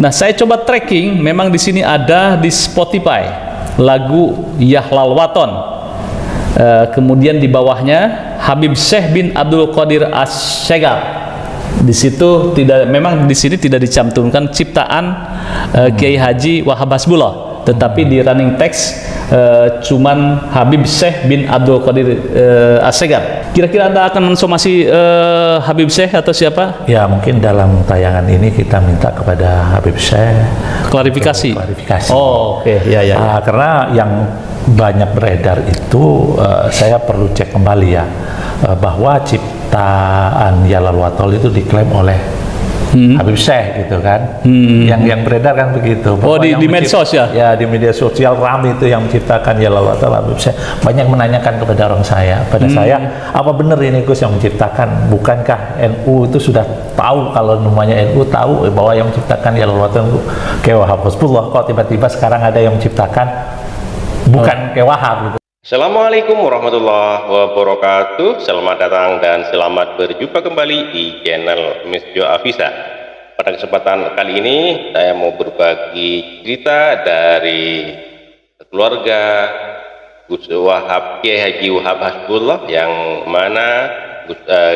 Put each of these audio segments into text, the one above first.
Nah, saya coba tracking, memang di sini ada di Spotify lagu Yahlal Waton. Kemudian di bawahnya Habib Syekh bin Abdul Qadir As-Syegar. Di situ tidak, memang di sini tidak dicantumkan ciptaan Kiai Haji Wahab Hasbullah, tetapi di running text cuman Habib Syekh bin Abdul Qadir As-Syegar. Kira-kira Anda akan mensomasi Habib Syekh atau siapa? Ya, mungkin dalam tayangan ini kita minta kepada Habib Syekh klarifikasi. Oh, oke. Ya. Karena yang banyak beredar itu saya perlu cek kembali ya, bahwa ciptaan Yahlal Waton itu diklaim oleh Habib Syekh gitu kan. Yang beredar kan begitu. Oh, di medsos ya? Ya, di media sosial ramai itu yang menciptakan Yahlal Waton Habib Syekh. Banyak menanyakan kepada orang saya, saya, apa benar ini Gus yang menciptakan? Bukankah NU itu sudah tahu, kalau namanya NU tahu bahwa yang menciptakan Yahlal Waton itu Kiai Wahab Hasbullah, kok tiba-tiba sekarang ada yang menciptakan bukan Kiai Wahab gitu. Assalamualaikum warahmatullahi wabarakatuh. Selamat datang dan selamat berjumpa kembali di channel Misjo Afisa. Pada kesempatan kali ini saya mau berbagi cerita dari keluarga Gus Wahab, Kiai Haji Wahab Hasbullah, yang mana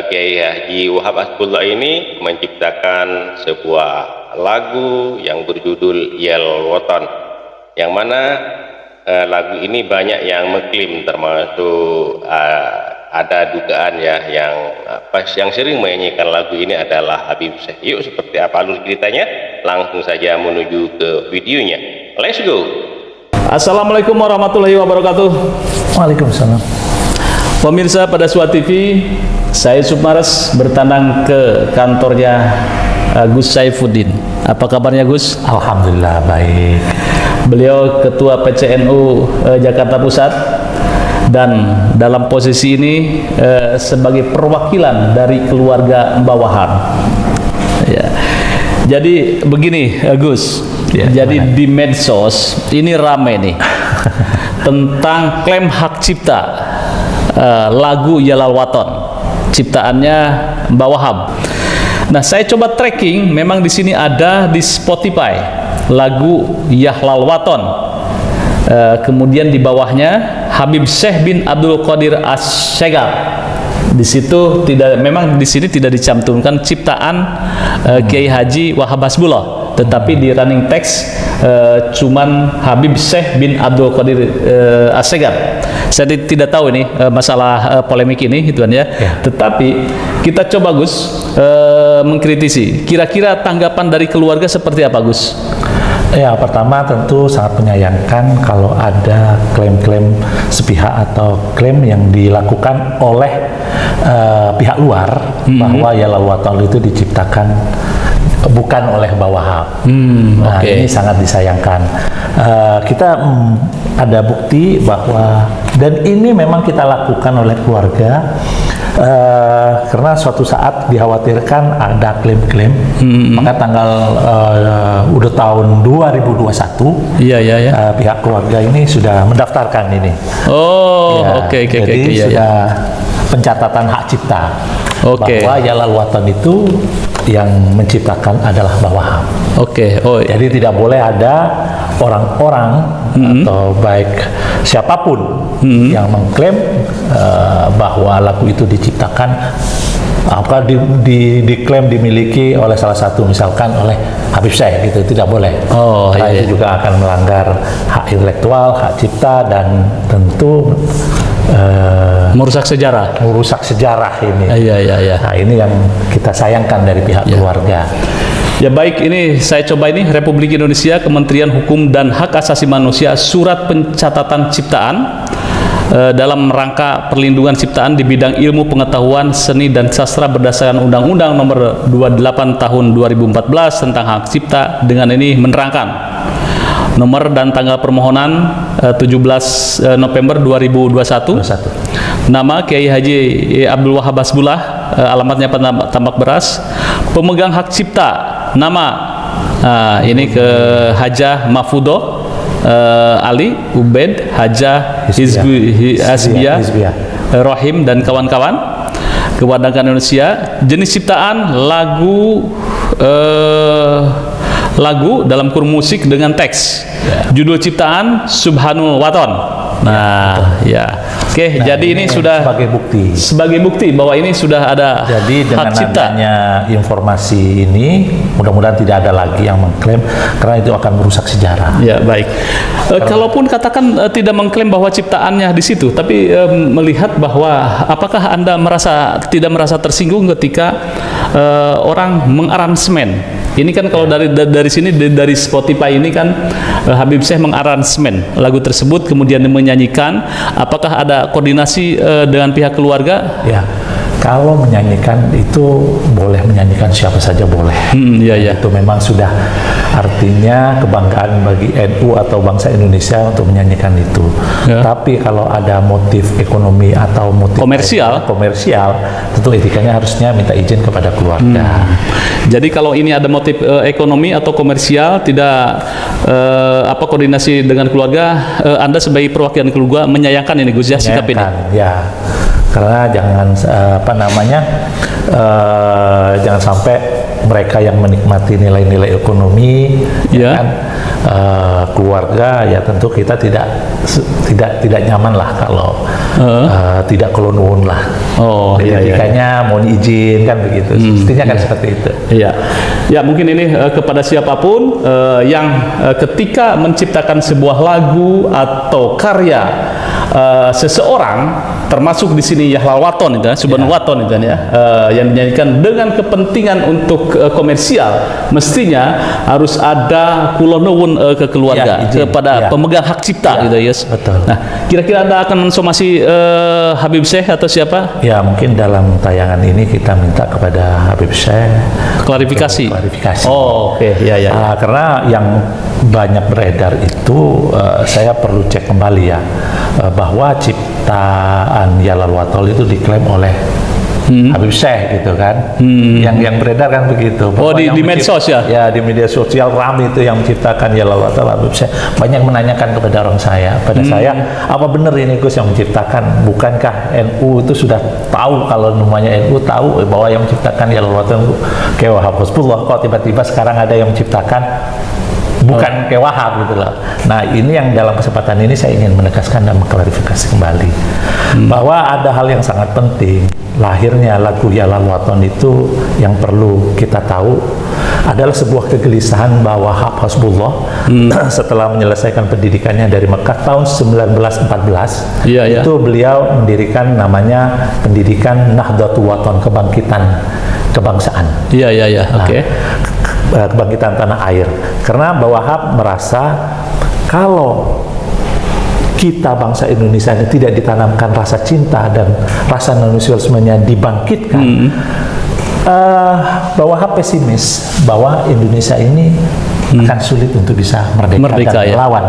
Kiai Haji Wahab Hasbullah ini menciptakan sebuah lagu yang berjudul Yahlal Waton, yang mana lagu ini banyak yang mengklaim, termasuk ada dugaan ya yang sering menyanyikan lagu ini adalah Habib Syekh. Yuk, seperti apa alur ceritanya? Langsung saja menuju ke videonya. Let's go. Assalamualaikum warahmatullahi wabarakatuh. Waalaikumsalam. Pemirsa pada Suat TV, saya Sukmares bertandang ke kantornya Gus Saifuddin. Apa kabarnya Gus? Alhamdulillah baik. Beliau Ketua PCNU Jakarta Pusat, dan dalam posisi ini sebagai perwakilan dari keluarga Mbah Wahab. Ya. Jadi begini Gus, ya, jadi di medsos ini rame nih tentang klaim hak cipta lagu Yahlal Waton, ciptaannya Mbah Wahab. Nah, saya coba tracking, memang di sini ada di Spotify lagu Yahlal Waton. Kemudian di bawahnya Habib Syekh bin Abdul Qadir As-Syegar. Di situ tidak, memang di sini tidak dicantumkan ciptaan Kiai Haji Wahab Hasbullah, tetapi di running text cuman Habib Syekh bin Abdul Qadir As-Syegar. Saya tidak tahu ini masalah polemik ini gitu kan ya. Tetapi kita coba Gus mengkritisi. Kira-kira tanggapan dari keluarga seperti apa Gus? Ya, pertama tentu sangat menyayangkan kalau ada klaim-klaim sepihak atau klaim yang dilakukan oleh pihak luar bahwa Yahlal Waton itu diciptakan bukan oleh Mbah Wahab. Nah, ini sangat disayangkan. Kita ada bukti bahwa, dan ini memang kita lakukan oleh keluarga karena suatu saat dikhawatirkan ada klaim-klaim, maka tanggal udah tahun 2021 pihak keluarga ini sudah mendaftarkan ini. Jadi sudah pencatatan hak cipta bahwa Yahlal Waton itu yang menciptakan adalah Mbah Wahab. Jadi tidak boleh ada orang-orang atau baik siapapun yang mengklaim bahwa lagu itu diciptakan diklaim dimiliki oleh salah satu, misalkan oleh Habib Syekh, gitu, tidak boleh. Karena itu juga akan melanggar hak intelektual, hak cipta, dan tentu merusak sejarah ini. Nah, ini yang kita sayangkan dari pihak keluarga. Ya baik, ini saya coba ini Republik Indonesia, Kementerian Hukum dan Hak Asasi Manusia, surat pencatatan ciptaan dalam rangka perlindungan ciptaan di bidang ilmu pengetahuan, seni dan sastra berdasarkan Undang-Undang Nomor 28 Tahun 2014 tentang hak cipta, dengan ini menerangkan nomor dan tanggal permohonan 17 November 2021. Nama Kiai Haji Abdul Wahab Hasbullah, alamatnya Tambak Beras. Pemegang hak cipta nama ini ke Hajah Mahfudoh Ali Ubaid Hajah Hizbiyah Rohim dan kawan-kawan, kewarganegaraan Indonesia. Jenis ciptaan lagu lagu dalam kurung musik dengan teks. Judul ciptaan Subhanul Waton. Nah, ya. Oke, jadi ini sudah sebagai bukti bahwa ini sudah ada jadi dengan hak cipta. adanya informasi ini, mudah-mudahan tidak ada lagi yang mengklaim, karena itu akan merusak sejarah. Ya, baik. Kalaupun katakan tidak mengklaim bahwa ciptaannya di situ, tapi melihat bahwa apakah Anda tidak merasa tersinggung ketika orang mengaransemen? Ini kan kalau dari sini dari Spotify ini kan Habib Syekh mengaransemen lagu tersebut kemudian menyanyikan. Apakah ada koordinasi dengan pihak keluarga? Ya, kalau menyanyikan itu boleh, menyanyikan siapa saja boleh. Iya. Itu memang sudah artinya kebanggaan bagi NU atau bangsa Indonesia untuk menyanyikan itu. Ya. Tapi kalau ada motif ekonomi atau motif komersial, tentu etikanya harusnya minta izin kepada keluarga. Jadi kalau ini ada motif ekonomi atau komersial, tidak koordinasi dengan keluarga, Anda sebagai perwakilan keluarga menyayangkan ini Gus ya, sikap ini. Ya, karena jangan jangan sampai mereka yang menikmati nilai-nilai ekonomi, ya kan, keluarga, ya tentu kita tidak nyaman lah kalau tidak kelonun lah. Etikanya mohon izin kan begitu. Mestinya kan seperti itu. Iya. Ya, mungkin ini kepada siapapun yang ketika menciptakan sebuah lagu atau karya seseorang, termasuk di sini Yahlal Waton itu, Subhanul Waton itu ya, yang dinyanyikan dengan kepentingan untuk komersial, mestinya harus ada kulonowun ke keluarga, kepada pemegang hak cipta gitu ya. Betul. Nah, kira-kira Anda akan mensomasi Habib Syekh atau siapa? Ya, mungkin dalam tayangan ini kita minta kepada Habib Syekh klarifikasi. Oke. Ya. Karena yang banyak beredar itu saya perlu cek kembali ya, bahwa ciptaan Yahlal Waton itu diklaim oleh Habib Syekh gitu kan. Yang beredar kan begitu. Di medsos ya? Ya, di media sosial ramai itu yang menciptakan Yahlal Waton Habib Syekh. Banyak menanyakan kepada saya, apa benar ini Gus yang menciptakan? Bukankah NU itu sudah tahu, kalau namanya NU tahu bahwa yang menciptakan Yahlal Waton kayak Wahab Husbullah, kok tiba-tiba sekarang ada yang menciptakan bukan kayak Wahab gitu loh. Nah, ini yang dalam kesempatan ini saya ingin menegaskan dan mengklarifikasi kembali bahwa ada hal yang sangat penting. Lahirnya lagu Yahlal Waton itu yang perlu kita tahu adalah sebuah kegelisahan bahwa Wahab Husbullah setelah menyelesaikan pendidikannya dari Mekah tahun 1914, itu beliau mendirikan namanya pendidikan Nahdlatul Waton, kebangkitan kebangsaan. Oke. Kebangkitan tanah air. Karena Mbah Wahab merasa kalau kita bangsa Indonesia ini tidak ditanamkan rasa cinta dan rasa nasionalismenya dibangkitkan, Mbah Wahab pesimis bahwa Indonesia ini akan sulit untuk bisa merdeka dan melawan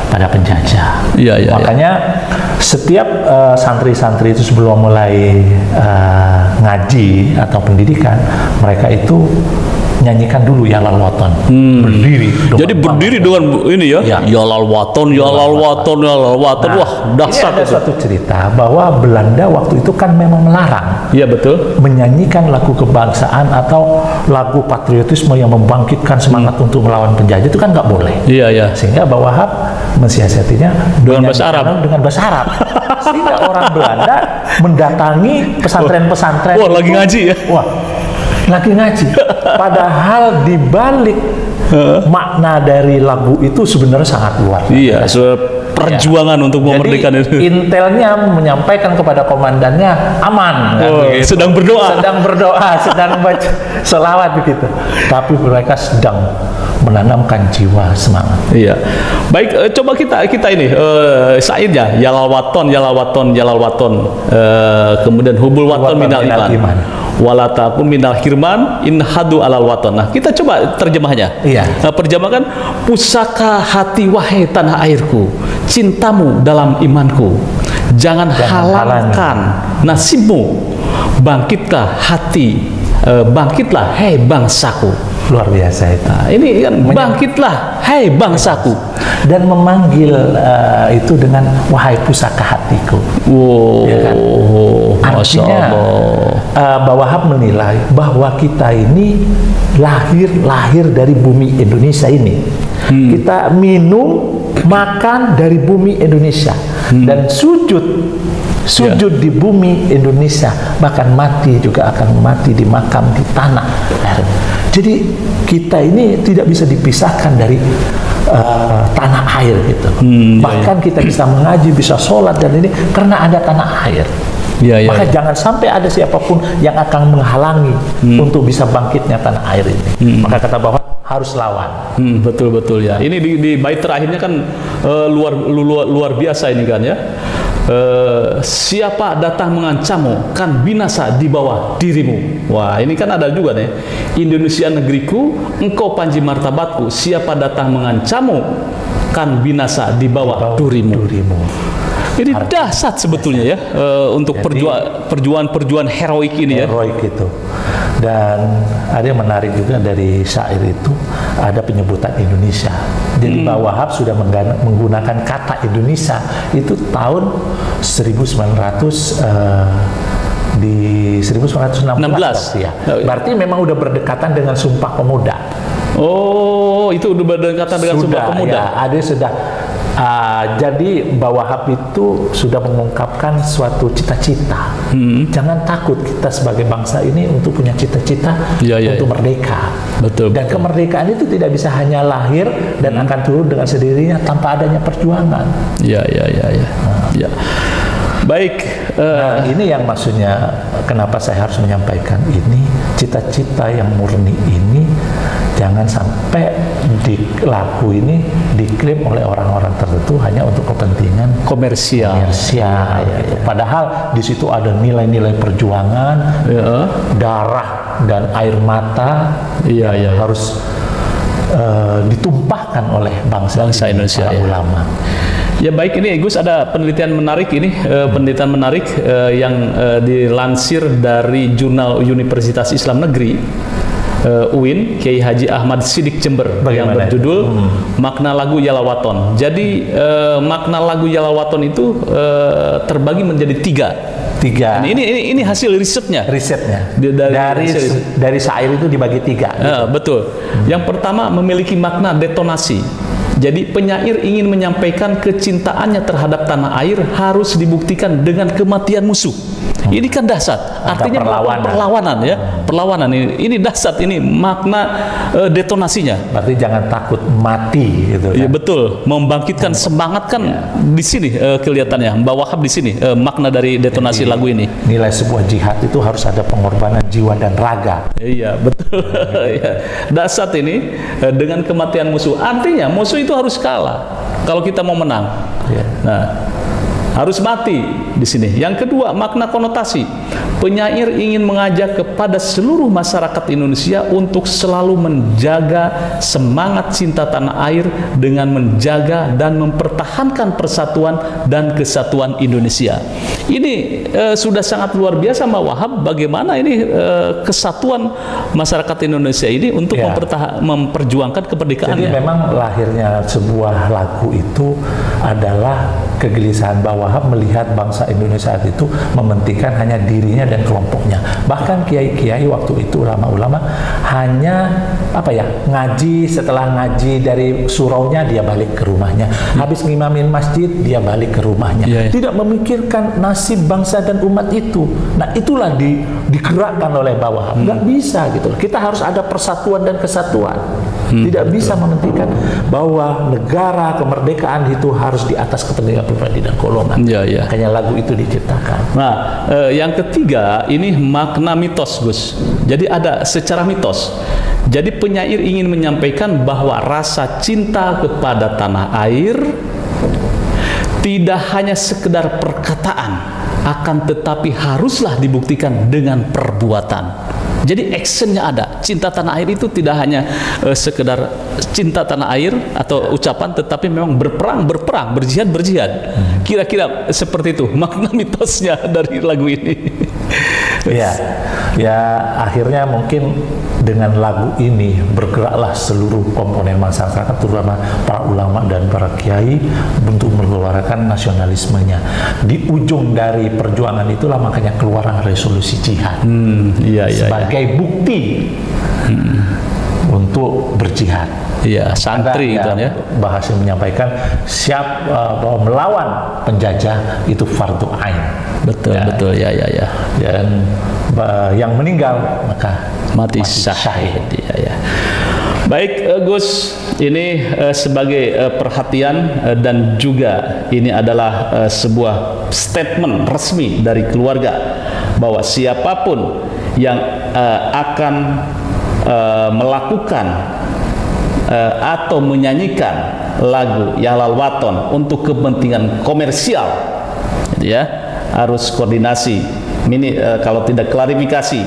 pada penjajah. Makanya setiap santri-santri itu sebelum mulai ngaji atau pendidikan, mereka itu nyanyikan dulu Yahlal Waton, berdiri. Jadi berdiri dengan ini ya, Yahlal Waton. Wah, dahsyat. Ini ada suatu cerita bahwa Belanda waktu itu kan memang melarang. Iya, betul. Menyanyikan lagu kebangsaan atau lagu patriotisme yang membangkitkan semangat untuk melawan penjajah itu kan nggak boleh. Iya. Sehingga Mbah Wahab mensiasatinya dengan bahasa Arab. Sehingga orang Belanda mendatangi pesantren-pesantren. Wah, lagi ngaji ya. Lagi ngaji. Padahal di balik makna dari lagu itu sebenarnya sangat luar biasa. Perjuangan untuk memerdekakan itu. Intelnya menyampaikan kepada komandannya aman. Sedang berdoa, sedang baca selawat begitu. Tapi mereka sedang menanamkan jiwa semangat. Iya. Baik, coba kita ini Said ya, Yahlal Waton. Kemudian Hubul Waton minal iman. Walatakum minal hirman in hadu alal waton. Nah, kita coba terjemahnya. Perjemahkan, pusaka hati wahai tanah airku, cintamu dalam imanku, jangan halangkan nasibmu, bangkitlah hei bangsaku. Luar biasa itu. Nah, ini kan bangkitlah hei bangsaku, dan memanggil itu dengan wahai pusaka hatiku. Artinya Mbak Wahab menilai bahwa kita ini lahir dari bumi Indonesia ini. Kita minum, makan dari bumi Indonesia dan sujud di bumi Indonesia, bahkan mati juga akan mati di makam di tanah air. Jadi kita ini tidak bisa dipisahkan dari tanah air gitu. Bahkan kita bisa mengaji, bisa sholat dan ini karena ada tanah air. Maka jangan sampai ada siapapun yang akan menghalangi untuk bisa bangkitnya tanah air ini. Maka kata bahwa harus lawan. Betul ya. Ini di bait terakhirnya kan luar biasa ini kan ya. Siapa datang mengancammu kan binasa di bawah dirimu. Wah, ini kan ada juga nih. Indonesia negeriku, engkau panji martabatku. Siapa datang mengancammu kan binasa di bawah durimu. Ini dahsyat sebetulnya ya, untuk perjuangan heroik ini ya. Heroik itu. Dan ada yang menarik juga dari syair itu, ada penyebutan Indonesia. Jadi Mbak Wahab sudah menggunakan kata Indonesia itu tahun 1916 ya. Berarti memang udah berdekatan dengan Sumpah Pemuda. Oh, itu udah berdekatan dengan Sumpah Pemuda. Ya, ada sudah. Jadi Mbak Wahab itu sudah mengungkapkan suatu cita-cita. Jangan takut, kita sebagai bangsa ini untuk punya cita-cita untuk merdeka. Betul. Dan kemerdekaan itu tidak bisa hanya lahir dan akan turun dengan sendirinya tanpa adanya perjuangan. Ya. Baik. Ini yang maksudnya kenapa saya harus menyampaikan ini, cita-cita yang murni ini jangan sampai laku ini diklaim oleh orang-orang tertentu hanya untuk kepentingan komersial. Gitu. Padahal di situ ada nilai-nilai perjuangan, darah dan air mata yang harus ditumpahkan oleh bangsa Indonesia, ulama. Ya baik, ini Gus ada penelitian menarik ini, yang dilansir dari Jurnal Universitas Islam Negeri UIN, Kiai Haji Ahmad Siddiq Jember. Yang berjudul Makna Lagu Yalawaton. Jadi makna lagu Yalawaton itu terbagi menjadi tiga. Ini hasil risetnya. Dari syair itu dibagi tiga. Betul. Yang pertama memiliki makna detonasi. Jadi penyair ingin menyampaikan kecintaannya terhadap tanah air harus dibuktikan dengan kematian musuh. Ini kan dahsyat. Artinya perlawanan ya. Perlawanan ini dahsyat, ini makna detonasinya. Berarti jangan takut mati gitu kan. Iya betul. Membangkitkan semangat kan di sini kelihatannya. Mbak Wahab di sini makna dari detonasi lagu ini. Nilai sebuah jihad itu harus ada pengorbanan jiwa dan raga. Iya, betul. Dahsyat ini dengan kematian musuh. Artinya musuh itu harus kalah kalau kita mau menang. Nah, harus mati di sini. Yang kedua, makna konotasi. Penyair ingin mengajak kepada seluruh masyarakat Indonesia untuk selalu menjaga semangat cinta tanah air dengan menjaga dan mempertahankan persatuan dan kesatuan Indonesia. Ini sudah sangat luar biasa Mbak Wahab, bagaimana ini kesatuan masyarakat Indonesia ini untuk memperjuangkan keperdekaannya. Jadi memang lahirnya sebuah lagu itu adalah kegelisahan Mbak Wahab melihat bangsa Indonesia itu mementingkan hanya dirinya dan kelompoknya. Bahkan kiai-kiai waktu itu, ulama-ulama hanya ngaji, setelah ngaji dari suraunya dia balik ke rumahnya. Habis ngimamin masjid dia balik ke rumahnya. Tidak memikirkan nasib bangsa dan umat itu. Nah, itulah digerakkan oleh Mbak Wahab. Nggak bisa gitu. Kita harus ada persatuan dan kesatuan. Tidak bisa mementingkan bahwa negara kemerdekaan itu harus di atas kepentingan pribadi dan golongan. Makanya lagu itu diciptakan. Nah, yang ketiga ini makna mitos, Gus. Jadi ada secara mitos. Jadi penyair ingin menyampaikan bahwa rasa cinta kepada tanah air tidak hanya sekedar perkataan, akan tetapi haruslah dibuktikan dengan perbuatan. Jadi actionnya ada. Cinta tanah air itu tidak hanya sekedar cinta tanah air atau ucapan, tetapi memang berperang, berjihad. Kira-kira seperti itu makna mitosnya dari lagu ini. Ya akhirnya mungkin dengan lagu ini bergeraklah seluruh komponen masyarakat, terutama para ulama dan para kiai untuk mengeluarkan nasionalismenya. Di ujung dari perjuangan itulah makanya keluar resolusi jihad sebagai bukti untuk berjihad. Iya, santri gitu ya. Bahasa menyampaikan siap bahwa melawan penjajah itu fardu ain. Betul, betul ya. Dan yang meninggal maka mati syahid. Ya. Baik, Gus, ini sebagai perhatian dan juga ini adalah sebuah statement resmi dari keluarga bahwa siapapun yang akan melakukan atau menyanyikan lagu Ya Halal Waton untuk kepentingan komersial, gitu ya, harus koordinasi. Ini kalau tidak klarifikasi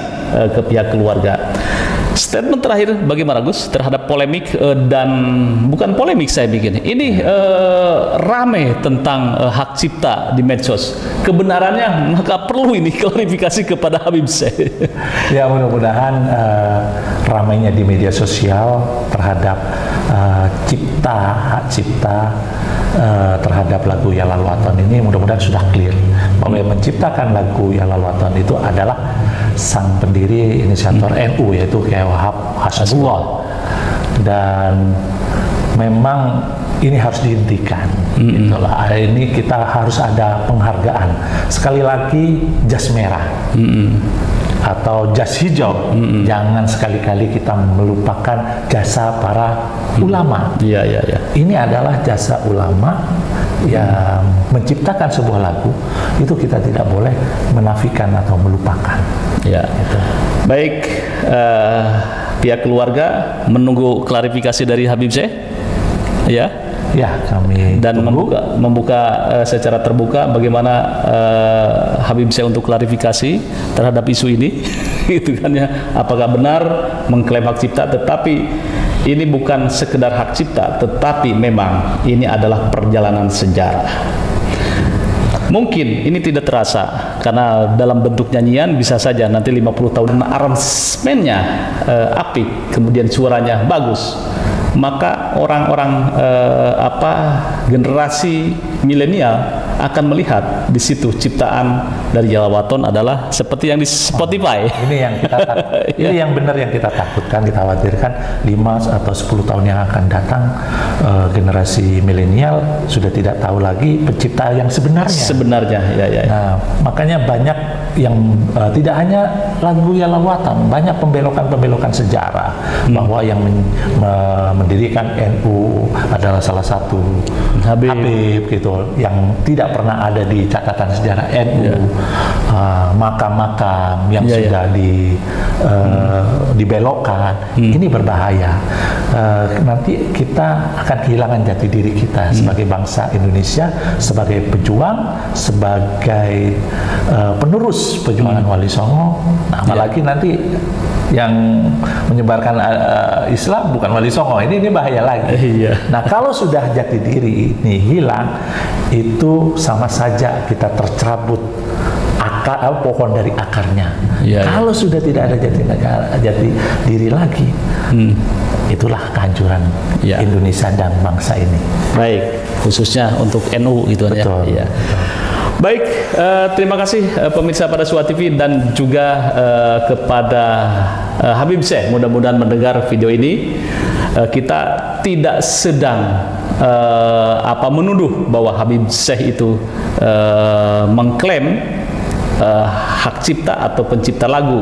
ke pihak keluarga. Statement terakhir bagaimana Gus terhadap polemik dan bukan polemik saya bikin ini rame tentang hak cipta di medsos. Kebenarannya maka perlu ini klarifikasi kepada Habib Syekh. Ya mudah-mudahan ramainya di media sosial terhadap hak cipta terhadap lagu Ya Halal Waton ini mudah-mudahan sudah clear bahwa yang menciptakan lagu Ya Halal Waton itu adalah sang pendiri inisiator NU yaitu Kiai Wahab Hasbullah, dan memang ini harus dihentikan. Itulah ini kita harus ada penghargaan. Sekali lagi jas merah atau jas hijau, jangan sekali-kali kita melupakan jasa para ulama. Iya. Ini adalah jasa ulama yang menciptakan sebuah lagu, itu kita tidak boleh menafikan atau melupakan. Ya. Gitu. Baik, pihak keluarga menunggu klarifikasi dari Habib Syekh, ya. Ya, kami dan tunggu. membuka secara terbuka bagaimana Habib Syekh untuk klarifikasi terhadap isu ini, gitu kan ya. Apakah benar mengklaim hak cipta, tetapi ini bukan sekedar hak cipta, tetapi memang ini adalah perjalanan sejarah. Mungkin ini tidak terasa karena dalam bentuk nyanyian bisa saja nanti 50 tahun aransemennya apik, kemudian suaranya bagus, maka orang-orang generasi milenial akan melihat di situ ciptaan dari Ya Halal Waton adalah seperti yang di Spotify. Ini yang kita ini yang benar yang kita takutkan, kita khawatirkan 5 atau 10 tahun yang akan datang generasi milenial sudah tidak tahu lagi pencipta yang sebenarnya. Ya. Nah, makanya banyak yang tidak hanya lagu Ya Halal Waton, banyak pembelokan sejarah bahwa yang mendirikan NU adalah salah satu Habib gitu, yang tidak pernah ada di catatan sejarah NU. Makam-makam yang sudah dibelokkan, ini berbahaya. Nanti kita akan kehilangan jati diri kita sebagai bangsa Indonesia, sebagai pejuang, sebagai penerus perjuangan Wali Songo. Nah, apalagi nanti yang menyebarkan Islam bukan Wali Songo, ini bahaya lagi. Nah, kalau sudah jati diri ini hilang, itu sama saja kita tercerabut pohon dari akarnya. Kalau sudah tidak ada jati diri lagi, itulah kehancuran Indonesia dan bangsa ini. Baik, khususnya untuk NU gitu ya. Betul. Baik, terima kasih pemirsa pada Suara TV dan juga kepada Habib Syekh. Mudah-mudahan mendengar video ini, kita tidak sedang menuduh bahwa Habib Syekh itu mengklaim hak cipta atau pencipta lagu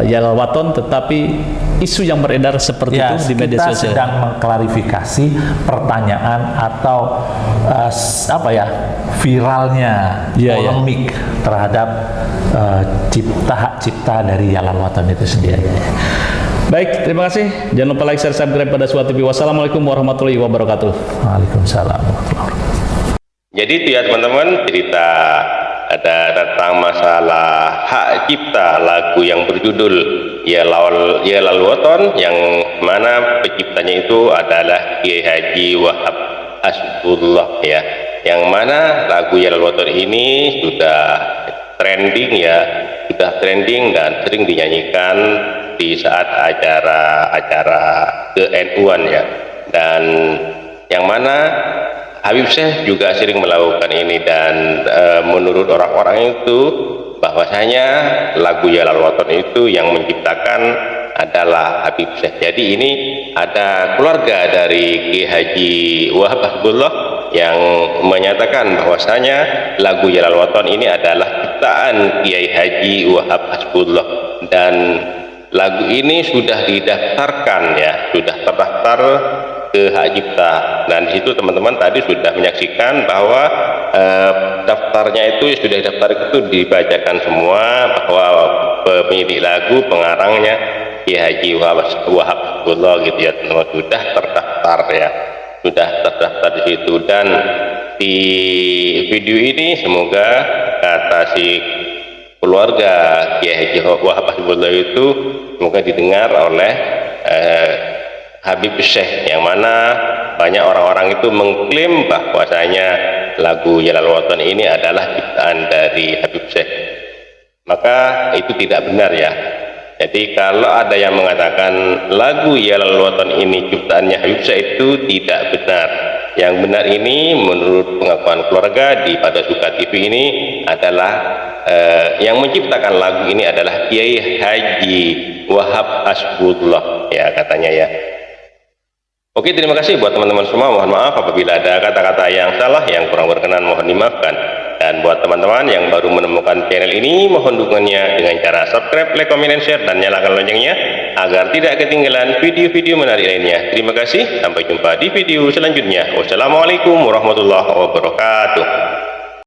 Ya Halal Waton, tetapi isu yang beredar seperti itu di media sosial. Kita sedang mengklarifikasi pertanyaan atau viralnya polemik terhadap hak cipta dari Ya Halal Waton itu sendiri. Baik, terima kasih. Jangan lupa like, share, subscribe pada Suara TV. Wassalamualaikum warahmatullahi wabarakatuh. Waalaikumsalam warahmatullahi wabarakatuh. Jadi itu ya teman-teman, cerita ada tentang masalah hak cipta lagu yang berjudul Ya Halal Waton, yang mana penciptanya itu adalah Kiai Haji Wahab Hasbullah ya, yang mana lagu Ya Halal Waton ini sudah trending ya sudah trending dan sering dinyanyikan di saat acara-acara ke-NU-an ya, dan yang mana Habib Syekh juga sering melakukan ini, dan menurut orang-orang itu bahwasanya lagu Ya Lal Waton itu yang menciptakan adalah Habib Syekh. Jadi ini ada keluarga dari Ki Haji Wahab Hasbullah yang menyatakan bahwasanya lagu Ya Lal Waton ini adalah ciptaan Kiai Haji Wahab Hasbullah, dan lagu ini sudah didaftarkan ya, sudah terdaftar ke Hak Cipta. Dan di situ teman-teman tadi sudah menyaksikan bahwa daftarnya itu sudah daftar itu dibacakan semua, bahwa pemilik lagu, pengarangnya Kiai Haji Wahab Hasbullah gitu ya teman-teman, sudah terdaftar ya, sudah terdaftar di situ. Dan di video ini semoga kata si keluarga Kiai Haji Wahab Hasbullah itu semoga didengar oleh Habib Syekh, yang mana banyak orang-orang itu mengklaim bahwasanya lagu Ya Lal Waton ini adalah ciptaan dari Habib Syekh. Maka itu tidak benar ya. Jadi kalau ada yang mengatakan lagu Ya Lal Waton ini ciptaannya Habib Syekh, itu tidak benar. Yang benar ini menurut pengakuan keluarga di Pada Suka TV ini adalah yang menciptakan lagu ini adalah Kiai Haji Wahab Hasbullah ya, katanya ya. Oke, terima kasih buat teman-teman semua. Mohon maaf apabila ada kata-kata yang salah, yang kurang berkenan, mohon dimaafkan. Dan buat teman-teman yang baru menemukan channel ini, mohon dukungannya dengan cara subscribe, like, comment, and share, dan nyalakan loncengnya agar tidak ketinggalan video-video menarik lainnya. Terima kasih, sampai jumpa di video selanjutnya. Wassalamualaikum warahmatullahi wabarakatuh.